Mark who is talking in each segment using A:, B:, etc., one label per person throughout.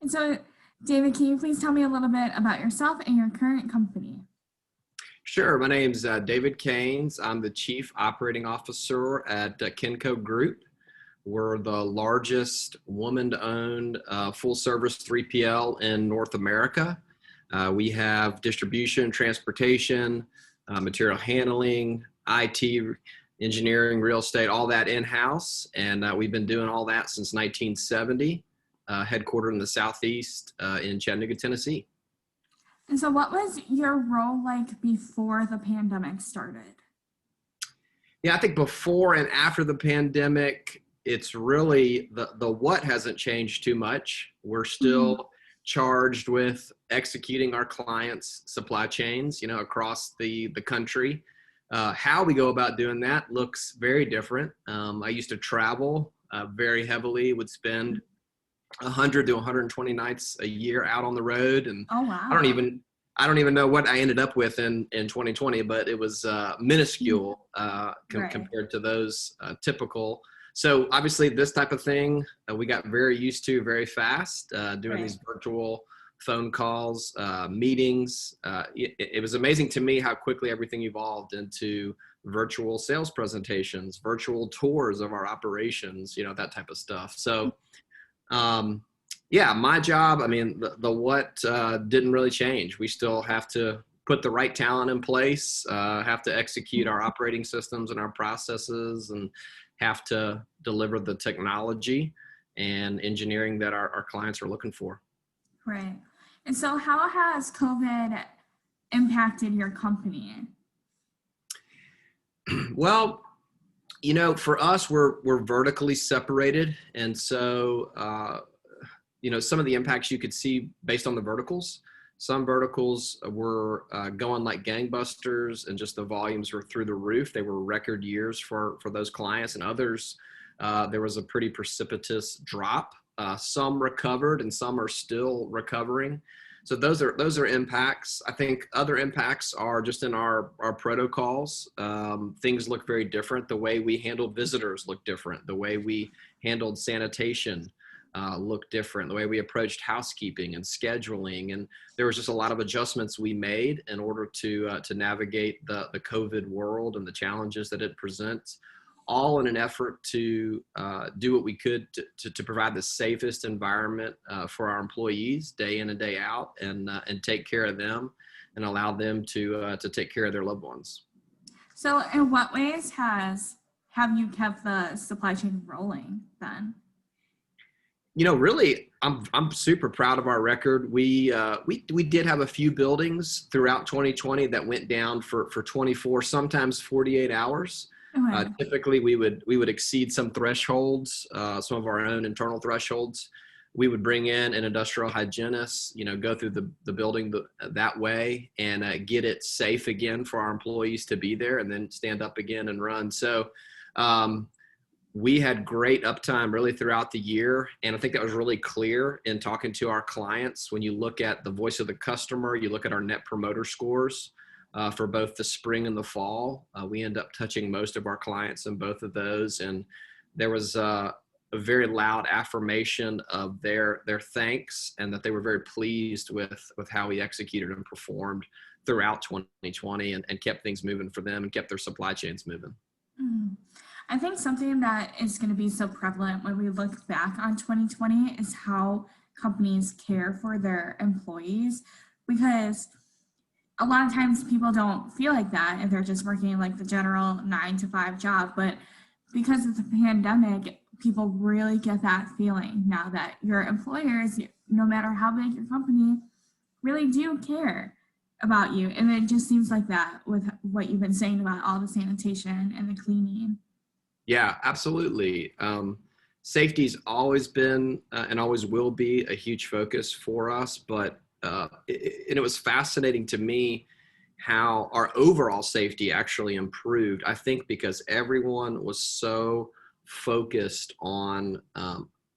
A: And so, David, can you please tell me a little bit about yourself and your current company?
B: Sure. My name's David Caines. I'm the Chief Operating Officer at Kenco Group. We're the largest woman-owned full-service 3PL in North America. We have distribution, transportation, material handling, IT, engineering, real estate, all that in-house. And we've been doing all that since 1970, headquartered in the Southeast in Chattanooga, Tennessee.
A: And so, what was your role like before the pandemic started?
B: Yeah, I think before and after the pandemic, it's really the what hasn't changed too much. We're
A: Mhm.
B: still charged with executing our clients' supply chains, across the country. How we go about doing that looks very different. I used to travel very heavily, would spend 100 to 120 nights a year out on the road, and
A: Oh,
B: I don't
A: wow.
B: even I don't even know what I ended up with in 2020, but it was
A: Mhm.
B: minuscule
A: Right.
B: compared to those typical. So obviously, this type of thing we got very used to very fast, doing
A: Right.
B: these virtual phone calls, meetings. It was amazing to me how quickly everything evolved into virtual sales presentations, virtual tours of our operations, that type of stuff. So um, yeah, my job, I mean, the what didn't really change. We still have to put the right talent in place, have to execute our operating systems and our processes, and have to deliver the technology and engineering that our clients are looking for.
A: Right. And so, how has COVID impacted your company?
B: Well, for us, we're vertically separated, and so some of the impacts you could see based on the verticals. Some verticals were going like gangbusters, and just the volumes were through the roof. They were record years for those clients, and others there was a pretty precipitous drop. Some recovered, and some are still recovering. So those are impacts. I think other impacts are just in our protocols. Things look very different. The way we handle visitors look different. The way we handled sanitation look different. The way we approached housekeeping and scheduling, and there was just a lot of adjustments we made in order to navigate the COVID world and the challenges that it presents, all in an effort to do what we could to provide the safest environment for our employees day in and day out, and take care of them and allow them to take care of their loved ones.
A: So, in what ways have you kept the supply chain rolling then?
B: Really, I'm super proud of our record. We did have a few buildings throughout 2020 that went down for 24, sometimes 48 hours.
A: Okay.
B: Typically, we would exceed some thresholds, some of our own internal thresholds. We would bring in an industrial hygienist, go through the building that way, and get it safe again for our employees to be there, and then stand up again and run. So. We had great uptime really throughout the year. And I think that was really clear in talking to our clients. When you look at the voice of the customer, you look at our net promoter scores for both the spring and the fall. We end up touching most of our clients in both of those. And there was a very loud affirmation of their thanks, and that they were very pleased with how we executed and performed throughout 2020, and kept things moving for them and kept their supply chains moving.
A: Mm. I think something that is going to be so prevalent when we look back on 2020 is how companies care for their employees, because a lot of times people don't feel like that if they're just working like the general 9 to 5 job. But because of the pandemic, people really get that feeling now that your employers, no matter how big your company, really do care about you. And it just seems like that with what you've been saying about all the sanitation and the cleaning.
B: Yeah, absolutely. Safety's always been and always will be a huge focus for us, but and it was fascinating to me how our overall safety actually improved. I think because everyone was so focused on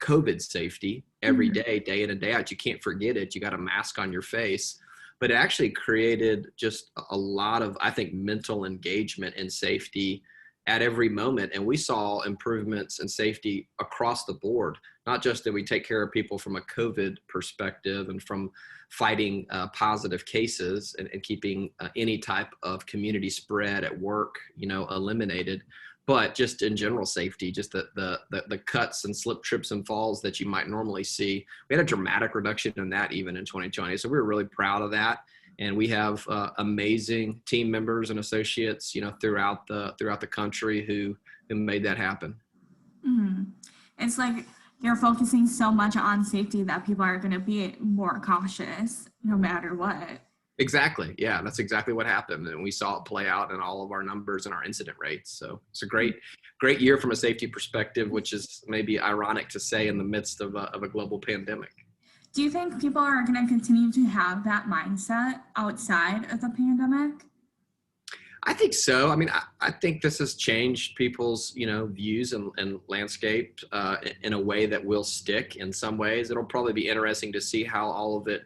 B: COVID safety every
A: Mhm.
B: day, day in and day out. You can't forget it. You got a mask on your face. But it actually created just a lot of, I think, mental engagement in safety at every moment. And we saw improvements in safety across the board, not just that we take care of people from a COVID perspective and from fighting positive cases and keeping any type of community spread at work, eliminated, but just in general safety, just the cuts and slip, trips, and falls that you might normally see. We had a dramatic reduction in that even in 2020. So we were really proud of that. And we have amazing team members and associates, throughout the country who made that happen.
A: Mm-hmm. It's like you're focusing so much on safety that people are going to be more cautious no matter what.
B: Exactly. Yeah, that's exactly what happened. And we saw it play out in all of our numbers and our incident rates. So it's a great year from a safety perspective, which is maybe ironic to say in the midst of a global pandemic.
A: Do you think people are going to continue to have that mindset outside of the pandemic?
B: I think so. I mean, I think this has changed people's, views and landscape in a way that will stick in some ways. It'll probably be interesting to see how all of it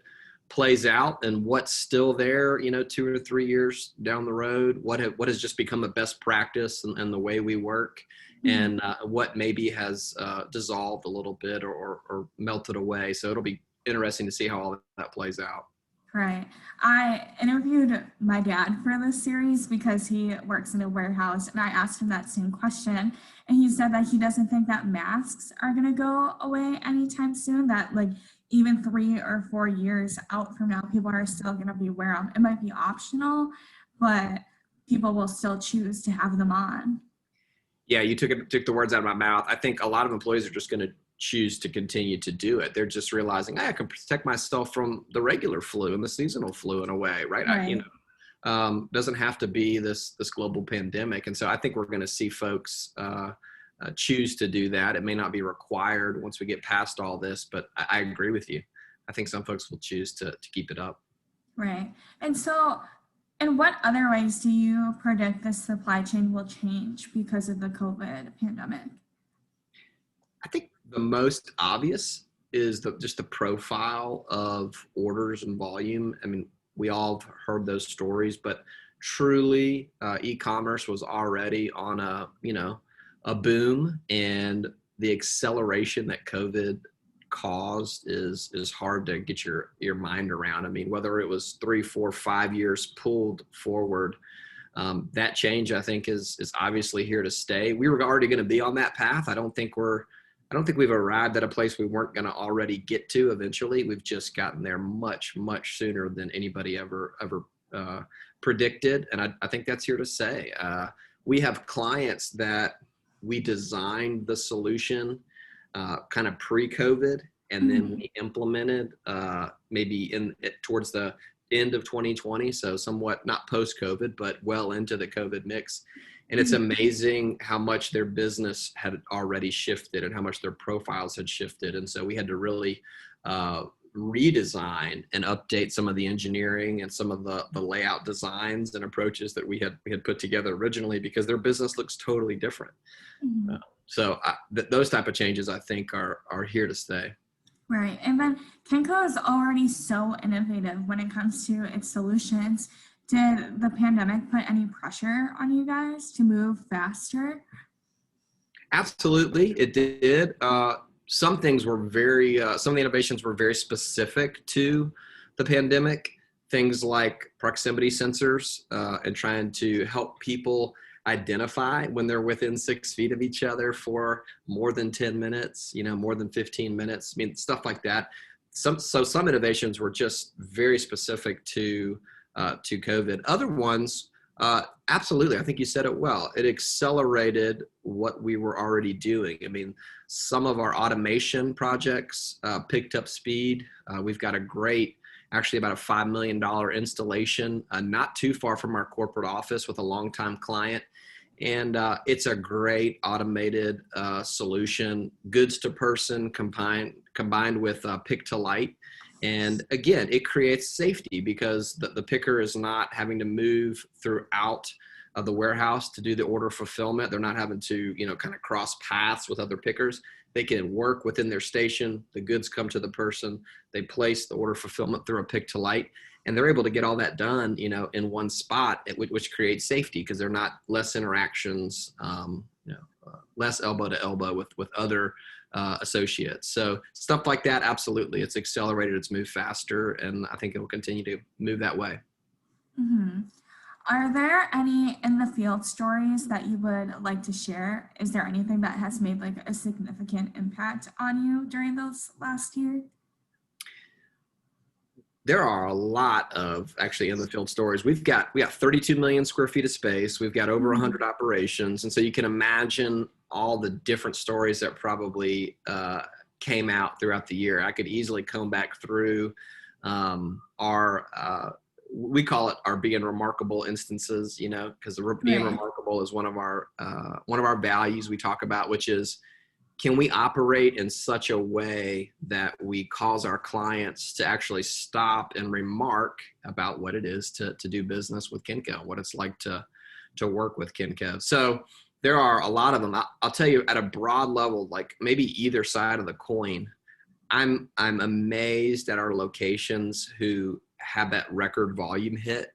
B: plays out and what's still there, 2 or 3 years down the road, what has just become a best practice and the way we work, and what maybe has dissolved a little bit or melted away. So it'll be interesting to see how all that plays out.
A: Right. I interviewed my dad for this series because he works in a warehouse, and I asked him that same question, and he said that he doesn't think that masks are going to go away anytime soon, that like even 3 or 4 years out from now, people are still going to be wearing them. It might be optional, but people will still choose to have them on.
B: Yeah, you took the words out of my mouth. I think a lot of employees are just going to choose to continue to do it. They're just realizing, hey, I can protect myself from the regular flu and the seasonal flu in a way, right? Doesn't have to be this global pandemic. And so I think we're going to see folks choose to do that. It may not be required once we get past all this, but I agree with you. I think some folks will choose to keep it up.
A: Right. And so in what other ways do you predict the supply chain will change because of the COVID pandemic?
B: I think the most obvious is just the profile of orders and volume. I mean, we all have heard those stories, but truly e-commerce was already on a boom, and the acceleration that COVID caused is hard to get your mind around. I mean, whether it was 3, 4, 5 years pulled forward, that change I think is obviously here to stay. We were already going to be on that path. I don't think we've arrived at a place we weren't going to already get to eventually. We've just gotten there much, much sooner than anybody ever predicted. And I think that's here to stay. We have clients that we designed the solution kind of pre-COVID, and then we implemented maybe towards the end of 2020. So somewhat not post-COVID, but well into the COVID mix. And it's amazing how much their business had already shifted and how much their profiles had shifted. And so we had to really redesign and update some of the engineering and some of the layout designs and approaches that we had put together originally, because their business looks totally different. So those type of changes I think are here to stay.
A: Right. And then Kenco is already so innovative when it comes to its solutions. Did the pandemic put any pressure on you guys to move faster?
B: Absolutely, it did. Some things were some of the innovations were very specific to the pandemic. Things like proximity sensors and trying to help people identify when they're within 6 feet of each other for more than 10 minutes, more than 15 minutes. I mean, stuff like that. Some innovations were just very specific to COVID. Other ones, absolutely. I think you said it well. It accelerated what we were already doing. I mean, some of our automation projects picked up speed. We've got actually about a $5 million installation, not too far from our corporate office with a longtime client. And it's a great automated solution, goods to person combined with pick to light. And again, it creates safety because the picker is not having to move throughout the warehouse to do the order fulfillment. They're not having to, kind of cross paths with other pickers. they can work within their station. The goods come to the person. They place the order fulfillment through a pick to light, and they're able to get all that done, in one spot, which creates safety because they're not less interactions, less elbow to elbow with other associates. So stuff like that, absolutely, it's accelerated, it's moved faster, and I think it will continue to move that way.
A: Mm-hmm. Are there any in the field stories that you would like to share? Is there anything that has made like a significant impact on you during those last year?
B: There are a lot of actually in the field stories. We got 32 million square feet of space. We've got over 100 operations. And so you can imagine all the different stories that probably came out throughout the year. I could easily come back through we call it our being remarkable instances, because being remarkable is one of our values we talk about, which is, can we operate in such a way that we cause our clients to actually stop and remark about what it is to do business with Kenco, what it's like to work with Kenco? So there are a lot of them. I'll tell you at a broad level, like maybe either side of the coin, I'm amazed at our locations who have that record volume hit.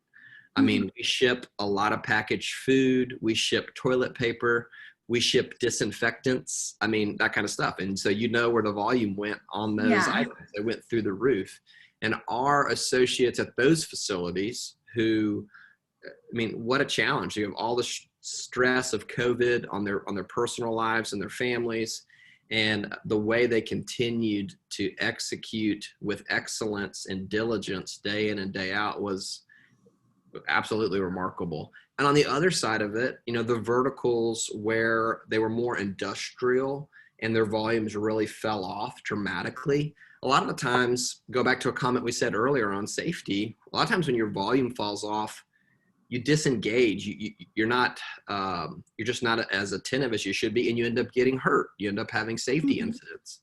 B: I mean, we ship a lot of packaged food, we ship toilet paper, we ship disinfectants, I mean, that kind of stuff. And so where the volume went on those items. They went through the roof. And our associates at those facilities who, I mean, what a challenge. You have all the stress of COVID on their personal lives and their families. And the way they continued to execute with excellence and diligence day in and day out was absolutely remarkable. And on the other side of it, the verticals where they were more industrial and their volumes really fell off dramatically. A lot of the times, go back to a comment we said earlier on safety, a lot of times when your volume falls off, you disengage, you're just not as attentive as you should be, and you end up getting hurt. You end up having safety incidents.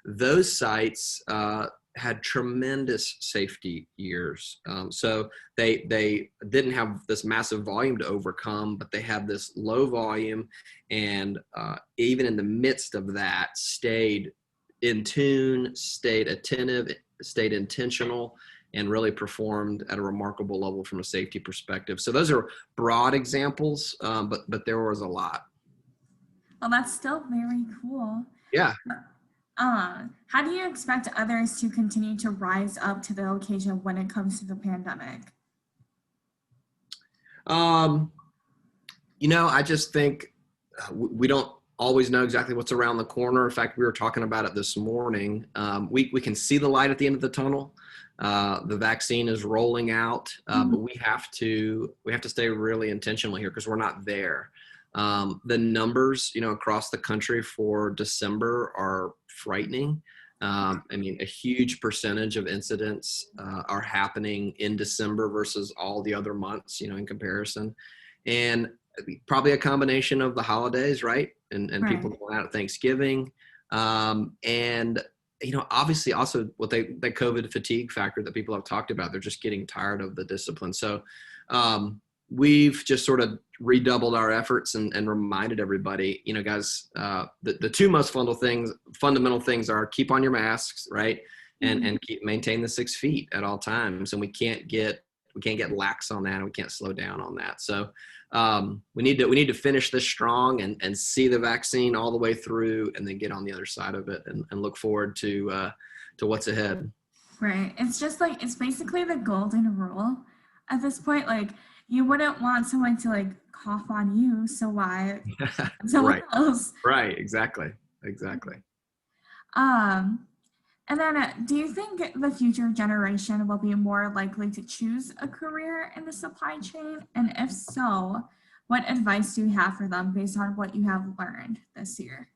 B: Those sites had tremendous safety years. So they didn't have this massive volume to overcome, but they had this low volume, and even in the midst of that, stayed in tune, stayed attentive, stayed intentional, and really performed at a remarkable level from a safety perspective. So those are broad examples, but there was a lot.
A: Well, that's still very cool.
B: Yeah.
A: How do you expect others to continue to rise up to the occasion when it comes to the pandemic?
B: I just think we don't always know exactly what's around the corner. In fact, we were talking about it this morning. We can see the light at the end of the tunnel. The vaccine is rolling out, but we have to stay really intentional here because we're not there. The numbers, across the country for December are frightening. I mean, a huge percentage of incidents are happening in December versus all the other months, in comparison. And probably a combination of the holidays, right? And people going out at Thanksgiving. And obviously also what the COVID fatigue factor that people have talked about, they're just getting tired of the discipline. So we've just sort of redoubled our efforts and reminded everybody, guys, the two most fundamental things are keep on your masks, right? And maintain the 6 feet at all times. And we can't get lax on that, and we can't slow down on that. So we need to finish this strong and see the vaccine all the way through, and then get on the other side of it and look forward to what's ahead.
A: Right. It's just like, it's basically the golden rule at this point. Like, you wouldn't want someone to like cough on you, so why someone else?
B: Right. Exactly.
A: And then do you think the future generation will be more likely to choose a career in the supply chain? And if so, what advice do you have for them based on what you have learned this year?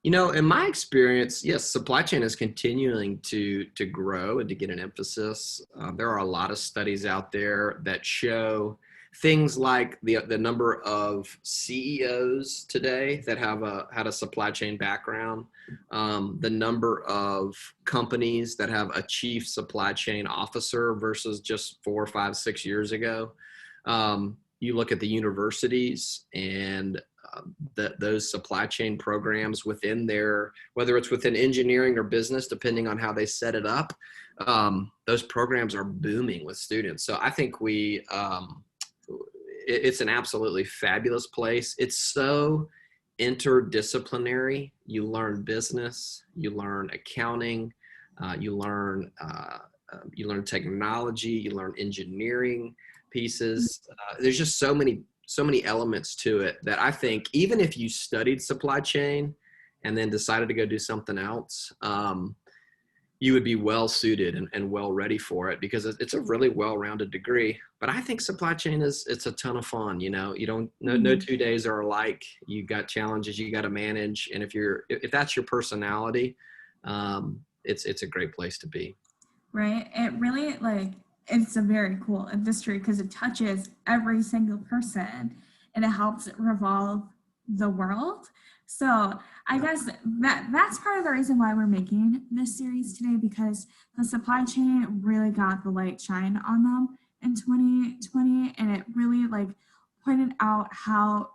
B: In my experience, yes, supply chain is continuing to grow and to get an emphasis. There are a lot of studies out there that show things like the number of CEOs today that had a supply chain background, the number of companies that have a chief supply chain officer versus just 4, 5, 6 years ago. You look at the universities, and those supply chain programs within their, whether it's within engineering or business, depending on how they set it up. Those programs are booming with students. So I think it's an absolutely fabulous place. It's so interdisciplinary. You learn business, you learn accounting, you learn technology, you learn engineering pieces. There's just so many elements to it that I think even if you studied supply chain and then decided to go do something else, you would be well suited and well ready for it, because it's a really well-rounded degree. But I think supply chain it's a ton of fun. You know, no 2 days are alike. You got challenges you got to manage, and if that's your personality, it's a great place to be.
A: Right. It really it's a very cool industry because it touches every single person and it helps revolve the world. So I guess that's part of the reason why we're making this series today, because the supply chain really got the light shine on them in 2020, and it really pointed out how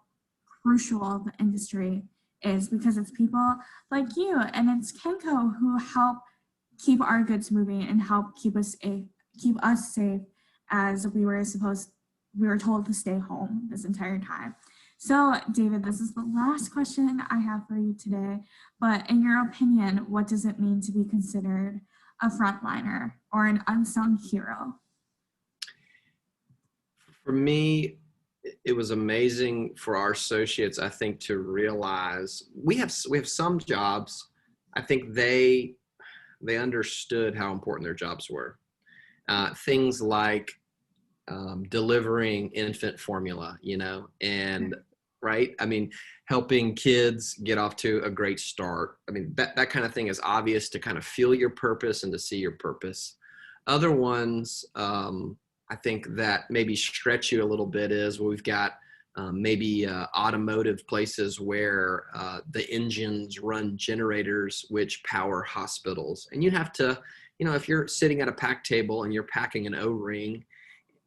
A: crucial the industry is, because it's people like you and it's Kenco who help keep our goods moving and help keep us safe as we were told to stay home this entire time. So, David, this is the last question I have for you today, but in your opinion, what does it mean to be considered a frontliner or an unsung hero?
B: For me, it was amazing for our associates, I think, to realize we have some jobs, I think they understood how important their jobs were. Things like delivering infant formula, and right? I mean, helping kids get off to a great start. I mean, that kind of thing is obvious to kind of feel your purpose and to see your purpose. Other ones, I think that maybe stretch you a little bit is we've got maybe automotive places where the engines run generators which power hospitals. And you have to, if you're sitting at a pack table and you're packing an O-ring,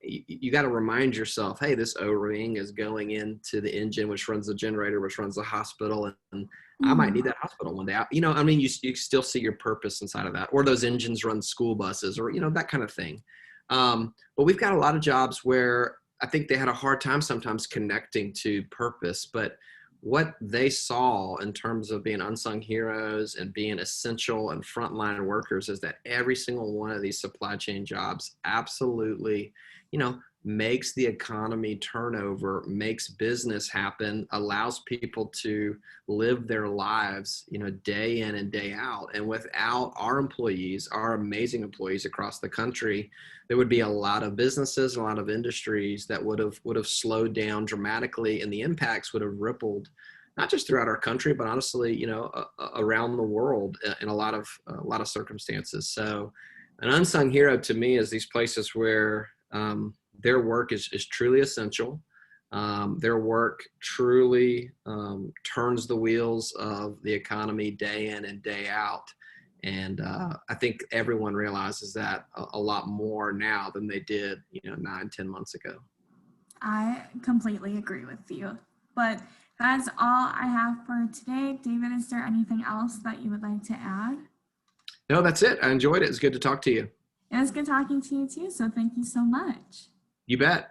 B: you got to remind yourself, hey, this O-ring is going into the engine, which runs the generator, which runs the hospital. And I might need that hospital one day. You still see your purpose inside of that. Or those engines run school buses, or, that kind of thing. But we've got a lot of jobs where I think they had a hard time sometimes connecting to purpose, but what they saw in terms of being unsung heroes and being essential and frontline workers is that every single one of these supply chain jobs absolutely, makes the economy turn over, makes business happen, allows people to live their lives, day in and day out. And without our employees, our amazing employees across the country, there would be a lot of businesses, a lot of industries that would have slowed down dramatically, and the impacts would have rippled not just throughout our country, but honestly, around the world in a lot of circumstances. So an unsung hero to me is these places where their work is truly essential. Their work truly turns the wheels of the economy day in and day out. And I think everyone realizes that a lot more now than they did, 9-10 months ago.
A: I completely agree with you. But that's all I have for today. David, is there anything else that you would like to add?
B: No, that's it. I enjoyed it. It's good to talk to you.
A: It was good talking to you too, so thank you so much.
B: You bet.